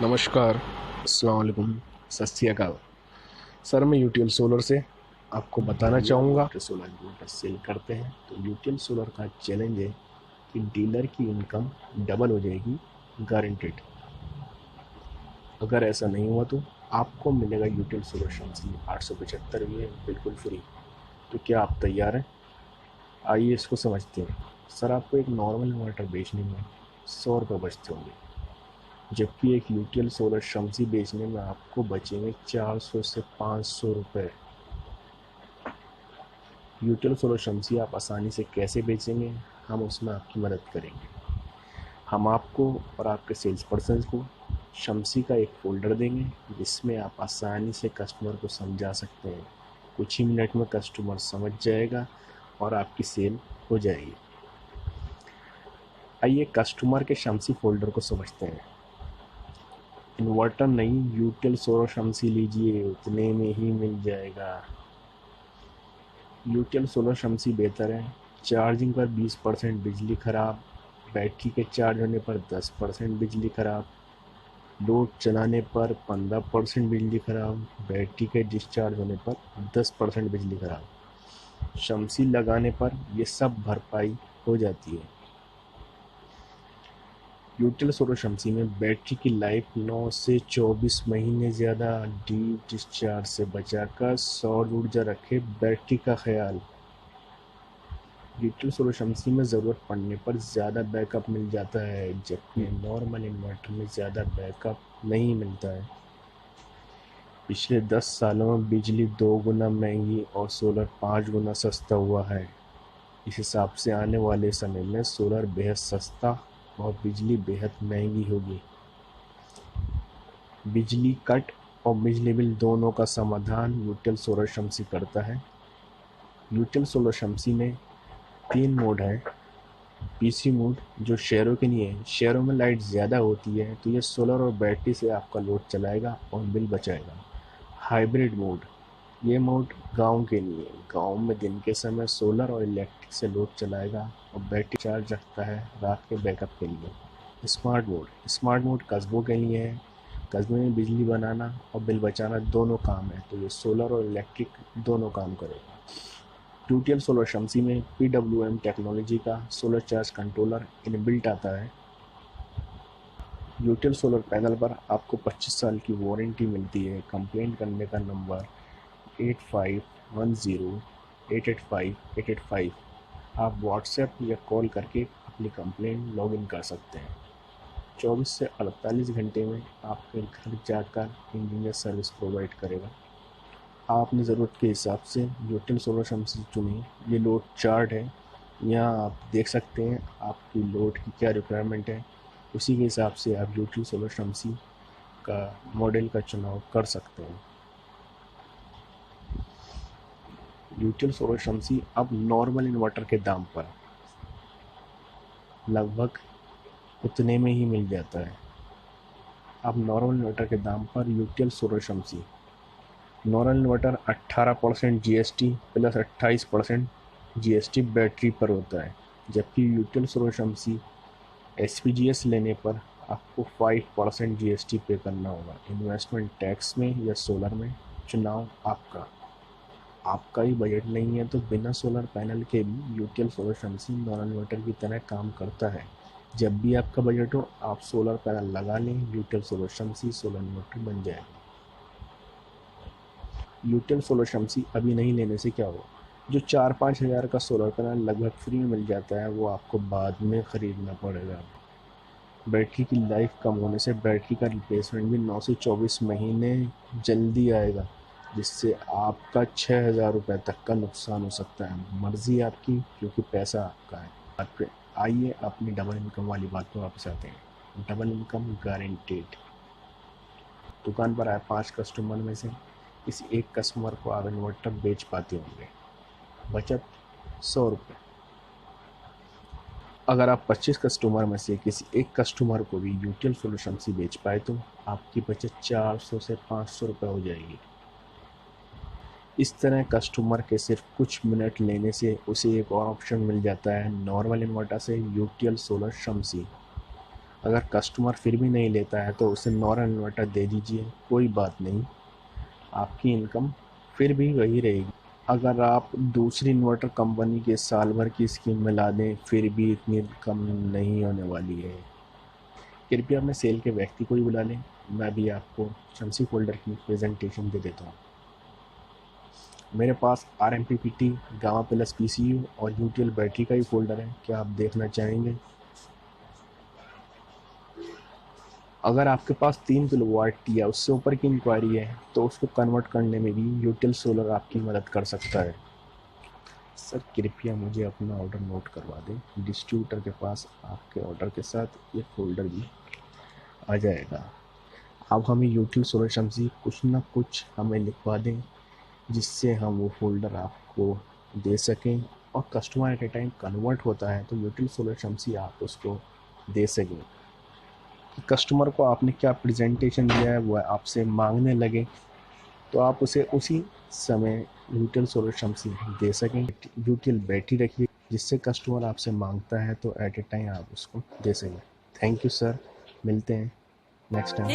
नमस्कार, अस्सलाम वालेकुम, सत श्री अकाल। सर मैं यूटीएल सोलर से आपको बताना चाहूँगा कि सोलर इन्वर्टर सेल करते हैं तो यूटीएल सोलर का चैलेंज है कि डीलर की इनकम डबल हो जाएगी गारंटेड। अगर ऐसा नहीं हुआ तो आपको मिलेगा यूटीएल सोलर शम्सी 875 में बिल्कुल फ्री। तो क्या आप तैयार हैं? आइए इसको समझते हैं। सर आपको एक नॉर्मल इन्वर्टर बेचने में 100 रुपये बचते होंगे, जबकि एक यूटीएल सोलर शम्सी बेचने में आपको बचेंगे 400 से 500 रुपये। यूटीएल सोलर शम्सी आप आसानी से कैसे बेचेंगे, हम उसमें आपकी मदद करेंगे। हम आपको और आपके सेल्स पर्सन को शम्सी का एक फ़ोल्डर देंगे जिसमें आप आसानी से कस्टमर को समझा सकते हैं। कुछ ही मिनट में कस्टमर समझ जाएगा और आपकी सेल हो जाएगी। आइए कस्टमर के शम्सी फ़ोल्डर को समझते हैं। इन्वर्टर नहीं, यूटीएल सोलर शम्सी लीजिए, उतने में ही मिल जाएगा। यूटीएल सोलर शम्सी बेहतर है। चार्जिंग पर 20% बिजली खराब, बैटरी के चार्ज होने पर 10% बिजली खराब, लोड चलाने पर 15% बिजली खराब, बैटरी के डिस्चार्ज होने पर 10% बिजली खराब। शम्सी लगाने पर ये सब भरपाई हो जाती है। यूटीएल सोलर शम्सी में बैटरी की लाइफ 9 से 24 महीने ज़्यादा। डीप डिस्चार्ज से बचाकर सौर ऊर्जा रखे बैटरी का ख्याल। यूटीएल सोलर शम्सी में ज़रूरत पड़ने पर ज़्यादा बैकअप मिल जाता है, जबकि नॉर्मल इन्वर्टर में ज़्यादा बैकअप नहीं मिलता है। पिछले 10 सालों में बिजली 2 गुना महंगी और सोलर 5 गुना सस्ता हुआ है। इस हिसाब से आने वाले समय में सोलर बेहद सस्ता और बिजली बेहद महंगी होगी। बिजली कट और बिजली बिल दोनों का समाधान यूटीएल सोलर शम्सी करता है। यूटीएल सोलर शम्सी में 3 मोड हैं। पीसी मोड जो शहरों के लिए है, शहरों में लाइट ज़्यादा होती है तो ये सोलर और बैटरी से आपका लोड चलाएगा और बिल बचाएगा। हाइब्रिड मोड, ये मोड गांव के लिए, गांव में दिन के समय सोलर और इलेक्ट्रिक से लोड चलाएगा और बैटरी चार्ज रखता है रात के बैकअप के लिए। स्मार्ट मोड कस्बों के लिए है। कस्बे में बिजली बनाना और बिल बचाना दोनों काम है तो ये सोलर और इलेक्ट्रिक दोनों काम करेगा। यूटीएल सोलर शम्सी में PWM टेक्नोलॉजी का सोलर चार्ज कंट्रोलर इनबिल्ट आता है। यूटीएल सोलर पैनल पर आपको 25 साल की वारंटी मिलती है। कंप्लेंट करने का नंबर 8510885885। आप व्हाट्सएप या कॉल करके अपनी कंप्लेंट लॉगिन कर सकते हैं। 24 से 48 घंटे में आपके घर जाकर इंजीनियर सर्विस प्रोवाइड करेगा। आपने ज़रूरत के हिसाब से यूटीएल सोलर शम्सी चुनिए। ये लोड चार्ट है, यहाँ आप देख सकते हैं आपकी लोड की क्या रिक्वायरमेंट है। उसी के हिसाब से आप यूटीएल सोलर शम्सी का मॉडल का चुनाव कर सकते हैं। यूटीएल सोलर शम्सी अब नॉर्मल इन्वर्टर के दाम पर लगभग उतने में ही मिल जाता है। अब नॉर्मल इन्वर्टर के दाम पर UTL solar Shamsi. Normal inverter 18% GST plus 28% GST battery पर होता है, जबकि यूटीएल सोलर शम्सी एसपीजीएस लेने पर आपको 5% जीएसटी पे करना होगा। इन्वेस्टमेंट टैक्स में या सोलर में, चुनाव आपका। आपका ही बजट नहीं है तो बिना सोलर पैनल के भी UTL solar Shamsi normal inverter की तरह काम करता है। जब भी आपका बजट हो आप सोलर पैनल लगा लें, UTL solar Shamsi solar inverter बन जाएगा। यूटीएल सोलर शम्सी अभी नहीं लेने से क्या हो, जो 4-5 हज़ार का सोलर पैनल लगभग फ्री में मिल जाता है वो आपको बाद में ख़रीदना पड़ेगा। बैटरी की लाइफ कम होने से बैटरी का रिप्लेसमेंट भी 9 से 24 महीने जल्दी आएगा, जिससे आपका 6,000 रुपये तक का नुकसान हो सकता है। मर्ज़ी आपकी, क्योंकि पैसा आपका है। आइए अपनी डबल इनकम वाली बात पर वापस आते हैं। Double income guaranteed. दुकान पर आए 5 कस्टमर में से किसी एक कस्टमर को आप इन्वर्टर बेच पाते होंगे। बचत 100 रुपये। अगर आप 25 कस्टमर में से किसी एक कस्टमर को भी यूटीएल सोलर शम्सी बेच पाए तो आपकी बचत 400 से 500 रुपये हो जाएगी। इस तरह कस्टमर के सिर्फ कुछ मिनट लेने से उसे एक और ऑप्शन मिल जाता है नॉर्मल इन्वर्टर से यूटीएल सोलर शम्सी। अगर कस्टमर फिर भी नहीं लेता है तो उसे नॉन इन्वर्टर दे दीजिए, कोई बात नहीं, आपकी इनकम फिर भी वही रहेगी। अगर आप दूसरी इन्वर्टर कंपनी के साल भर की स्कीम मिला दें फिर भी इतनी इनकम नहीं होने वाली है। कृपया अपने सेल के व्यक्ति को ही बुला लें, मैं भी आपको शमसी फोल्डर की प्रेजेंटेशन दे देता हूँ। मेरे पास RMPPT, गामा प्लस PCU और यूटीएल बैटरी का ही फोल्डर है, क्या आप देखना चाहेंगे? अगर आपके पास 3 किलोवाट या उससे ऊपर की इंक्वायरी है तो उसको कन्वर्ट करने में भी यूटिल सोलर आपकी मदद कर सकता है। सर कृपया मुझे अपना ऑर्डर नोट करवा दें, डिस्ट्रीब्यूटर के पास आपके ऑर्डर के साथ ये फोल्डर भी आ जाएगा। अब हमें यूटिल सोलर शमसी कुछ ना कुछ हमें लिखवा दें जिससे हम वो फोल्डर आपको दे सकें और customer at A time convert होता है तो यूटिल सोलर शमसी आप उसको दे सकें। कस्टमर को आपने क्या प्रेजेंटेशन दिया है वो आपसे मांगने लगे तो आप उसे उसी समय यूटिल सोलर शमसी दे सकें। यूटिल बैटरी रखिए जिससे कस्टमर आपसे मांगता है तो एट ए टाइम आप उसको दे सकें। थैंक यू सर, मिलते हैं नेक्स्ट टाइम।